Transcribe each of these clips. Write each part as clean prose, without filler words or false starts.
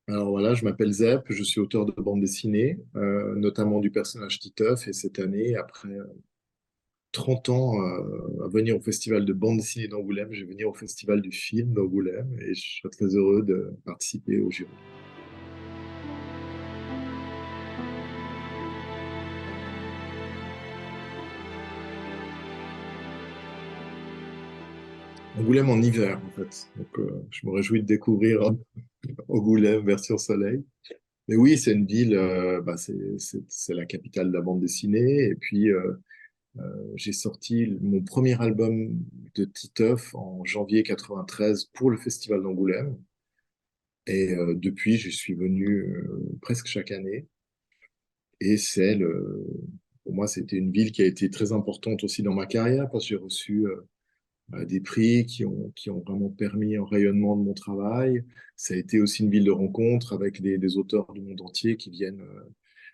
Alors voilà, je m'appelle Zep, je suis auteur de bande dessinée, notamment du personnage Titeuf, et cette année, après 30 ans à venir au festival de bande dessinée d'Angoulême, je vais venir au festival du film d'Angoulême, et je suis très heureux de participer au jury. Angoulême en hiver, en fait. Donc, je me réjouis de découvrir Angoulême version soleil. Mais oui, c'est une ville, c'est la capitale de la bande dessinée, et puis j'ai sorti mon premier album de Titeuf en janvier 93 pour le Festival d'Angoulême. Et depuis, je suis venu presque chaque année. Et pour moi, c'était une ville qui a été très importante aussi dans ma carrière parce que j'ai reçu des prix qui ont vraiment permis un rayonnement de mon travail. Ça a été aussi une ville de rencontre avec des auteurs du monde entier qui viennent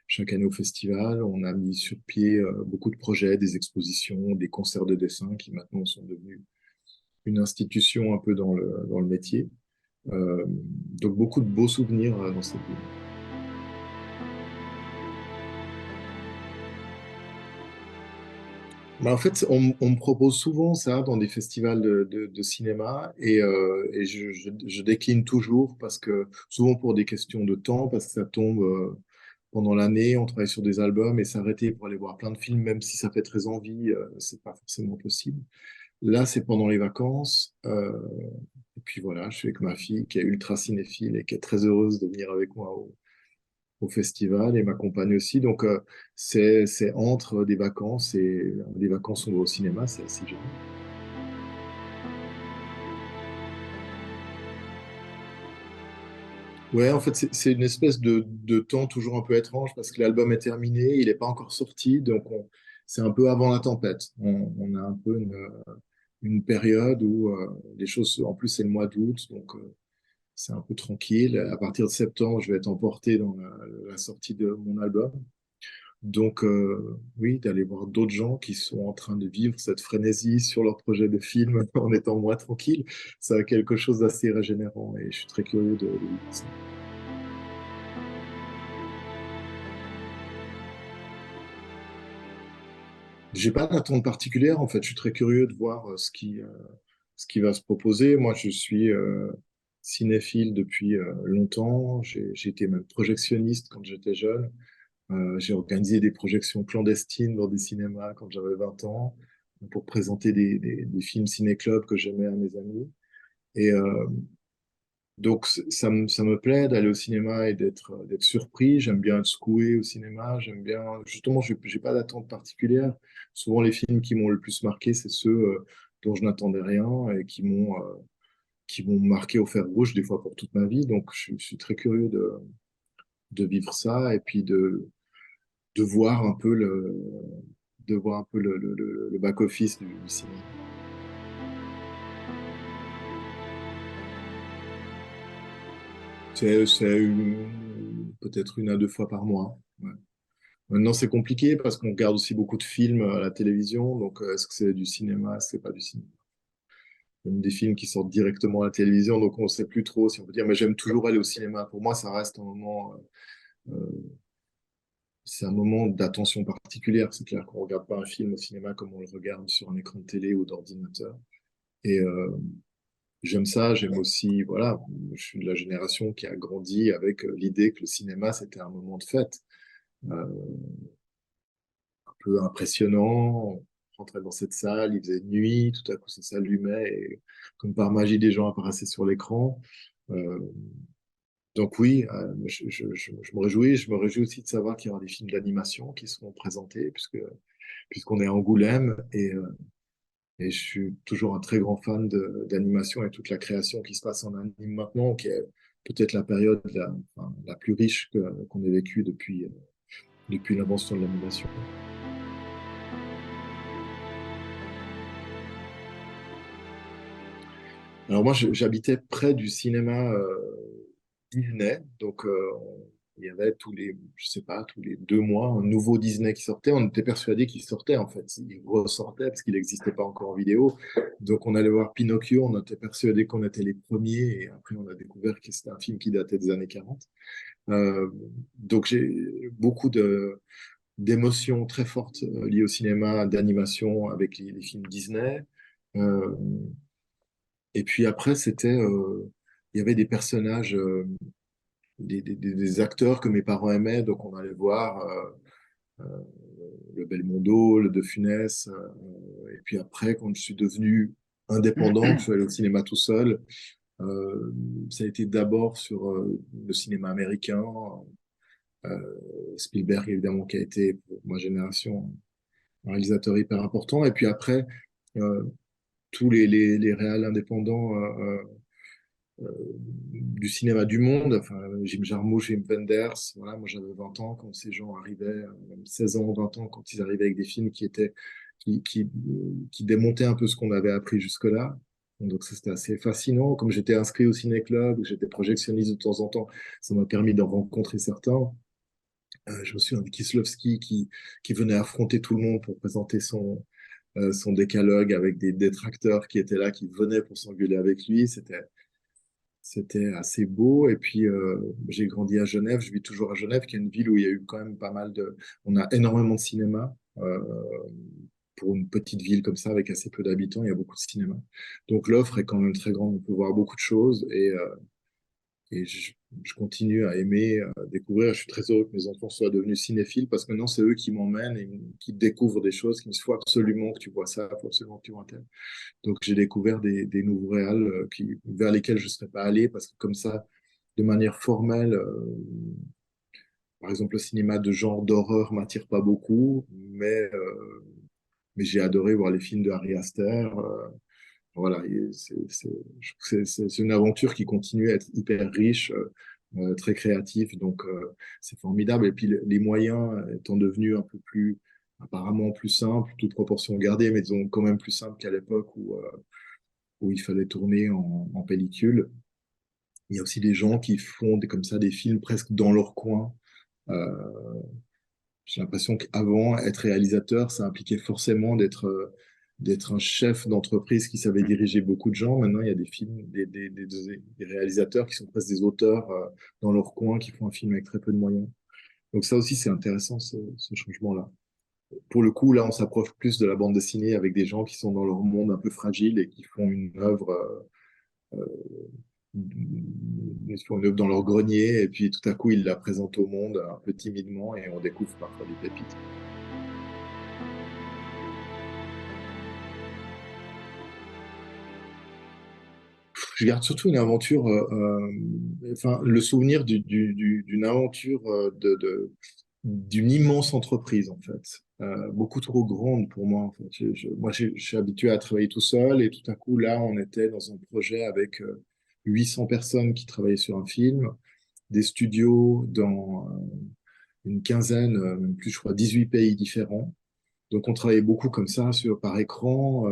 chaque année au festival. On a mis sur pied beaucoup de projets, des expositions, des concerts de dessin qui maintenant sont devenus une institution un peu dans le métier. Donc beaucoup de beaux souvenirs dans cette ville. Bah, en fait, on me propose souvent ça dans des festivals de cinéma et je décline toujours parce que souvent pour des questions de temps, parce que ça tombe pendant l'année, on travaille sur des albums et s'arrêter pour aller voir plein de films, même si ça fait très envie, c'est pas forcément possible. Là, c'est pendant les vacances. Et puis voilà, je suis avec ma fille qui est ultra cinéphile et qui est très heureuse de venir avec moi au festival et ma compagne aussi. Donc, c'est entre des vacances et des vacances, on va au cinéma, c'est assez génial. Ouais, en fait, c'est une espèce de temps toujours un peu étrange parce que l'album est terminé, il n'est pas encore sorti, donc c'est un peu avant la tempête. On a un peu une période où les choses, en plus, c'est le mois d'août, donc c'est un peu tranquille. À partir de septembre, je vais être emporté dans la sortie de mon album. Donc, oui, d'aller voir d'autres gens qui sont en train de vivre cette frénésie sur leur projet de film en étant moins tranquille, ça a quelque chose d'assez régénérant et je suis très curieux de vivre ça. J'ai pas d'attente particulière, en fait, je suis très curieux de voir ce qui va se proposer. Moi, je suis cinéphile depuis longtemps, j'ai été même projectionniste quand j'étais jeune. J'ai organisé des projections clandestines dans des cinémas quand j'avais 20 ans pour présenter des films ciné-club que j'aimais à mes amis. Et donc, ça me plaît d'aller au cinéma et d'être surpris. J'aime bien être secoué au cinéma. J'aime bien, justement, j'ai pas d'attente particulière. Souvent, les films qui m'ont le plus marqué, c'est ceux dont je n'attendais rien et qui m'ont marqué au fer rouge, des fois pour toute ma vie. Donc, je suis très curieux de vivre ça et puis de voir un peu de voir un peu le back-office du cinéma. Peut-être une à deux fois par mois. Ouais. Maintenant, c'est compliqué parce qu'on regarde aussi beaucoup de films à la télévision. Donc, est-ce que c'est du cinéma? Est-ce que c'est pas du cinéma? Même des films qui sortent directement à la télévision. Donc, on ne sait plus trop si on peut dire, mais j'aime toujours aller au cinéma. Pour moi, ça reste un moment, c'est un moment d'attention particulière. C'est clair qu'on ne regarde pas un film au cinéma comme on le regarde sur un écran de télé ou d'ordinateur. Et j'aime ça, j'aime aussi, voilà, je suis de la génération qui a grandi avec l'idée que le cinéma, c'était un moment de fête. Un peu impressionnant, on rentrait dans cette salle, il faisait nuit, tout à coup ça s'allumait, et comme par magie, des gens apparaissaient sur l'écran. Euh, donc oui, je me réjouis, je me réjouis aussi de savoir qu'il y aura des films d'animation qui seront présentés, puisqu'on est à Angoulême, et je suis toujours un très grand fan d'animation et toute la création qui se passe en anime maintenant, qui est peut-être la période enfin, la plus riche qu'on ait vécue depuis l'invention de l'animation. Alors moi, j'habitais près du cinéma Disney, donc il y avait je sais pas, tous les 2 mois, un nouveau Disney qui sortait. On était persuadé qu'il sortait, en fait. Il ressortait parce qu'il n'existait pas encore en vidéo. Donc, on allait voir Pinocchio, on était persuadé qu'on était les premiers, et après, on a découvert que c'était un film qui datait des années 40. Euh, donc, j'ai beaucoup d'émotions très fortes liées au cinéma, d'animation avec les films Disney. Euh, et puis après, il y avait des personnages, des acteurs que mes parents aimaient, donc on allait voir le Belmondo, le De Funès. Et puis après, quand je suis devenu indépendant, que je suis allé au cinéma tout seul, euh, ça a été d'abord sur le cinéma américain. Euh, Spielberg, évidemment, qui a été, pour ma génération, un réalisateur hyper important. Et puis après, euh, tous les réals indépendants du cinéma du monde, enfin, Jim Jarmusch, Jim Wenders, voilà, moi j'avais 20 ans quand ces gens arrivaient, même 16 ans, 20 ans, quand ils arrivaient avec des films qui démontaient un peu ce qu'on avait appris jusque-là. Donc ça, c'était assez fascinant. Comme j'étais inscrit au ciné-club, j'étais projectionniste de temps en temps, ça m'a permis d'en rencontrer certains. Je me souviens de Kieslowski qui venait affronter tout le monde pour présenter son décalogue avec des détracteurs qui étaient là, qui venaient pour s'engueuler avec lui. C'était assez beau. Et puis, j'ai grandi à Genève. Je vis toujours à Genève, qui est une ville où il y a eu quand même pas mal de... On a énormément de cinéma. Pour une petite ville comme ça, avec assez peu d'habitants, il y a beaucoup de cinéma. Donc, l'offre est quand même très grande. On peut voir beaucoup de choses. Et je continue à aimer découvrir. Je suis très heureux que mes enfants soient devenus cinéphiles parce que maintenant, c'est eux qui m'emmènent et qui découvrent des choses qui me disent, faut absolument que tu vois ça, faut absolument que tu vois tel. Donc, j'ai découvert des nouveaux réals vers lesquels je ne serais pas allé parce que comme ça, de manière formelle, par exemple, le cinéma de genre d'horreur m'attire pas beaucoup, mais j'ai adoré voir les films de Harry Aster. Voilà, et je trouve que c'est une aventure qui continue à être hyper riche, très créatif, donc c'est formidable. Et puis les moyens étant devenus un peu plus, apparemment plus simples, toutes proportions gardées, mais disons quand même plus simples qu'à l'époque où il fallait tourner en pellicule. Il y a aussi des gens qui font comme ça des films presque dans leur coin. Euh, j'ai l'impression qu'avant, être réalisateur, ça impliquait forcément d'être un chef d'entreprise qui savait diriger beaucoup de gens. Maintenant, il y a des films, des réalisateurs qui sont presque des auteurs dans leur coin, qui font un film avec très peu de moyens. Donc ça aussi, c'est intéressant, ce changement-là. Pour le coup, là, on s'approche plus de la bande dessinée avec des gens qui sont dans leur monde un peu fragile et qui font une œuvre ils font une œuvre dans leur grenier et puis tout à coup ils la présentent au monde un peu timidement et on découvre parfois des pépites. Je garde surtout une aventure, enfin le souvenir d'une aventure d'une immense entreprise en fait. Beaucoup trop grande pour moi en fait. Moi je suis habitué à travailler tout seul et tout à coup là on était dans un projet avec 800 personnes qui travaillaient sur un film, des studios dans une quinzaine, même plus, je crois, 18 pays différents. Donc, on travaillait beaucoup comme ça, par écran,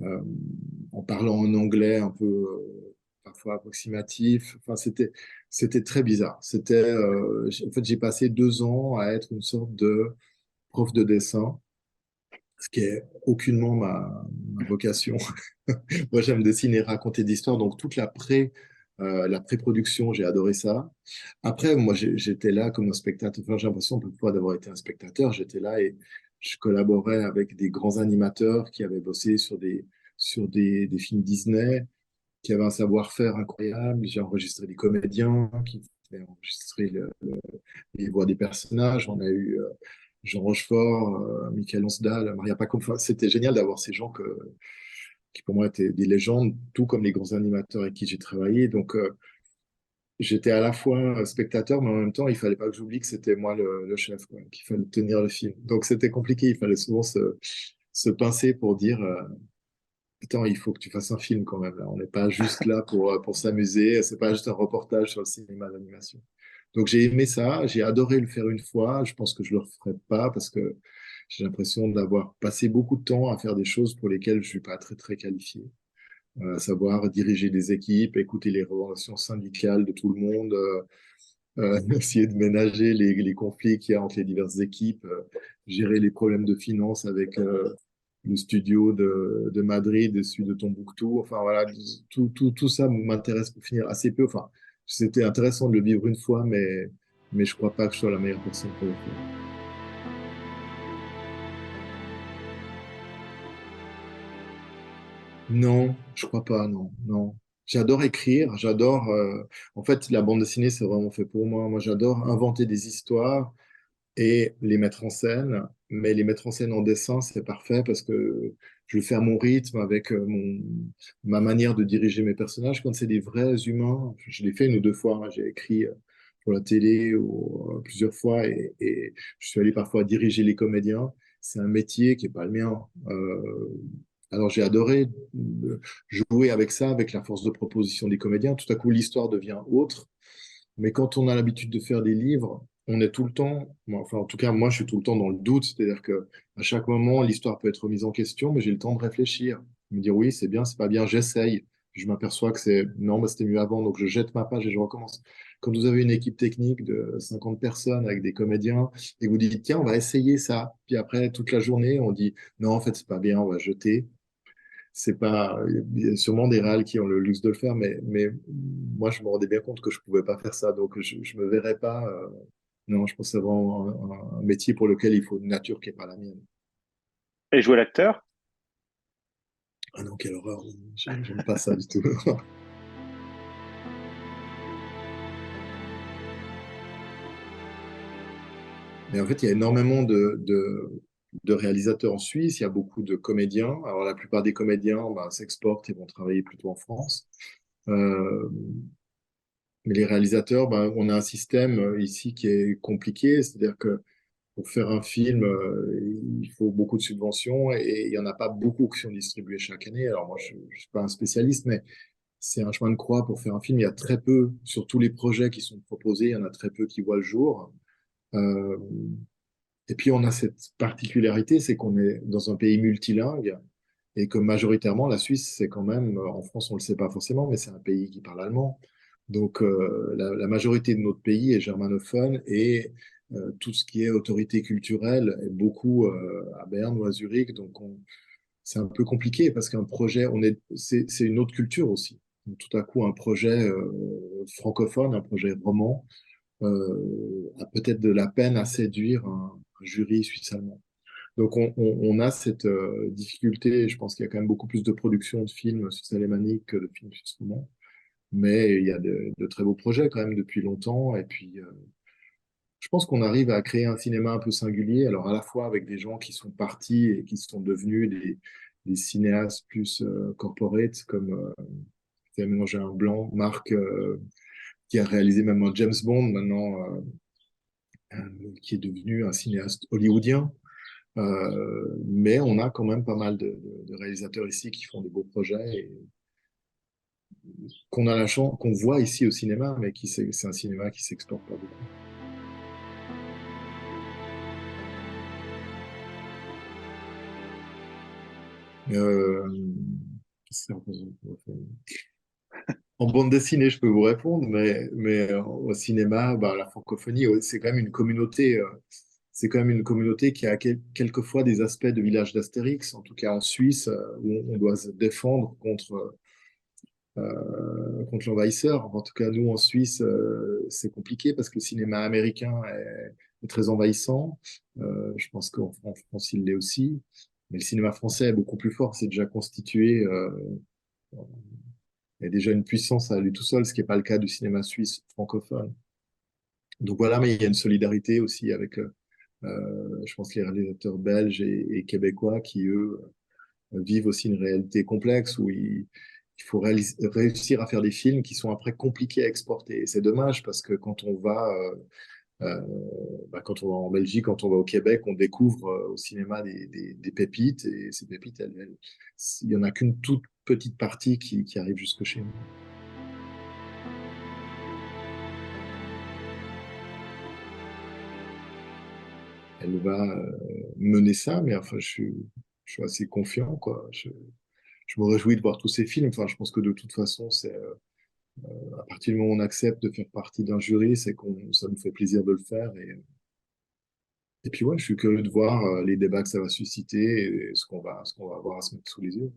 euh, en parlant en anglais un peu, parfois approximatif. Enfin, c'était très bizarre. En fait, j'ai passé 2 ans à être une sorte de prof de dessin, ce qui est aucunement ma vocation. Moi, j'aime dessiner, raconter des histoires. Donc, toute la pré-production, j'ai adoré ça. Après, moi, j'étais là comme un spectateur. Enfin, j'ai l'impression parfois d'avoir été un spectateur. J'étais là et je collaborais avec des grands animateurs qui avaient bossé sur des films Disney, qui avaient un savoir-faire incroyable. J'ai enregistré des comédiens qui avaient enregistré les voix des personnages. On a eu Jean Rochefort, Michael Onsdal, Maria Pacôme. Enfin, c'était génial d'avoir ces gens qui pour moi étaient des légendes, tout comme les grands animateurs avec qui j'ai travaillé. Donc, j'étais à la fois spectateur, mais en même temps, il fallait pas que j'oublie que c'était moi le chef, quoi, qu'il fallait tenir le film. Donc, c'était compliqué. Il fallait souvent se pincer pour dire, attends, il faut que tu fasses un film quand même. Là. On n'est pas juste là pour s'amuser. C'est pas juste un reportage sur le cinéma d'animation. Donc, j'ai aimé ça. J'ai adoré le faire une fois. Je pense que je le referai pas parce que j'ai l'impression d'avoir passé beaucoup de temps à faire des choses pour lesquelles je suis pas très, très qualifié, à savoir diriger des équipes, écouter les revendications syndicales de tout le monde, essayer de ménager les conflits qu'il y a entre les diverses équipes, gérer les problèmes de finances avec le studio de Madrid et celui de Tombouctou. Enfin voilà, tout ça m'intéresse pour finir assez peu. Enfin, c'était intéressant de le vivre une fois, mais je crois pas que je sois la meilleure personne pour le faire. Non, je crois pas, non, non. J'adore écrire, j'adore. En fait, la bande dessinée, c'est vraiment fait pour moi. Moi, j'adore inventer des histoires et les mettre en scène. Mais les mettre en scène en dessin, c'est parfait parce que je le fais à mon rythme, avec ma manière de diriger mes personnages. Quand c'est des vrais humains, je l'ai fait une ou deux fois, hein. J'ai écrit pour la télé ou, plusieurs fois et je suis allé parfois diriger les comédiens. C'est un métier qui n'est pas le mien. Alors j'ai adoré jouer avec ça, avec la force de proposition des comédiens. Tout à coup, l'histoire devient autre. Mais quand on a l'habitude de faire des livres, on est tout le temps, enfin en tout cas moi je suis tout le temps dans le doute, c'est-à-dire que à chaque moment l'histoire peut être remise en question, mais j'ai le temps de réfléchir, me dire oui c'est bien, c'est pas bien, j'essaye. Puis je m'aperçois que c'est non, bah, c'était mieux avant, donc je jette ma page et je recommence. Quand vous avez une équipe technique de 50 personnes avec des comédiens et que vous dites tiens on va essayer ça, puis après toute la journée on dit non en fait c'est pas bien, on va jeter. C'est pas, il y a sûrement des réals qui ont le luxe de le faire, mais moi, je me rendais bien compte que je pouvais pas faire ça. Donc, je me verrais pas. Non, je pense que c'est vraiment un métier pour lequel il faut une nature qui est pas la mienne. Et jouer l'acteur? Ah non, quelle horreur. J'aime pas ça du tout. Mais en fait, il y a énormément de réalisateurs en Suisse. Il y a beaucoup de comédiens. Alors, la plupart des comédiens bah, s'exportent et vont travailler plutôt en France. Euh, mais les réalisateurs, bah, on a un système ici qui est compliqué. C'est-à-dire que pour faire un film, il faut beaucoup de subventions et il n'y en a pas beaucoup qui sont distribuées chaque année. Alors moi, je ne suis pas un spécialiste, mais c'est un chemin de croix pour faire un film. Il y a très peu, sur tous les projets qui sont proposés, il y en a très peu qui voient le jour. Euh, et puis on a cette particularité, c'est qu'on est dans un pays multilingue et que majoritairement, la Suisse, c'est quand même, en France, on ne le sait pas forcément, mais c'est un pays qui parle allemand. Donc, la majorité de notre pays est germanophone et tout ce qui est autorité culturelle est beaucoup à Berne ou à Zurich. Donc, c'est un peu compliqué parce qu'un projet, c'est une autre culture aussi. Donc, tout à coup, un projet francophone, un projet roman, a peut-être de la peine à séduire un jury suisse-allemand. Donc on a cette difficulté. Je pense qu'il y a quand même beaucoup plus de production de films suisse-alémaniques que de films suisse-allemands. Mais il y a de très beaux projets quand même depuis longtemps. Et puis, je pense qu'on arrive à créer un cinéma un peu singulier. Alors, à la fois avec des gens qui sont partis et qui sont devenus des cinéastes plus corporate, comme maintenant j'ai un blanc, Marc, qui a réalisé même un James Bond, maintenant, qui est devenu un cinéaste hollywoodien. Mais on a quand même pas mal de réalisateurs ici qui font des beaux projets et qu'on a la chance, qu'on voit ici au cinéma, mais c'est un cinéma qui s'exporte pas beaucoup. Euh, en bande dessinée, je peux vous répondre, mais au cinéma, bah, la francophonie, c'est quand même une communauté. C'est quand même une communauté qui a quelquefois des aspects de village d'Astérix, en tout cas en Suisse, où on doit se défendre contre l'envahisseur. En tout cas, nous, en Suisse, c'est compliqué parce que le cinéma américain est très envahissant. Je pense qu'en France, il l'est aussi. Mais le cinéma français est beaucoup plus fort. C'est déjà constitué. Il y a déjà une puissance à lui tout seul, ce qui n'est pas le cas du cinéma suisse francophone. Donc voilà, mais il y a une solidarité aussi avec, je pense, les réalisateurs belges et québécois qui, eux, vivent aussi une réalité complexe où il faut réussir à faire des films qui sont après compliqués à exporter. Et c'est dommage parce que euh, quand on va en Belgique, quand on va au Québec, on découvre au cinéma des pépites et ces pépites, il n'y en a qu'une toute petite partie qui arrive jusque chez nous. Elle va mener ça, mais enfin, je suis assez confiant, quoi. Je me réjouis de voir tous ces films. Enfin, je pense que de toute façon, À partir du moment où on accepte de faire partie d'un jury, c'est ça nous fait plaisir de le faire. Et puis ouais, je suis curieux de voir les débats que ça va susciter et ce qu'on va avoir à se mettre sous les yeux.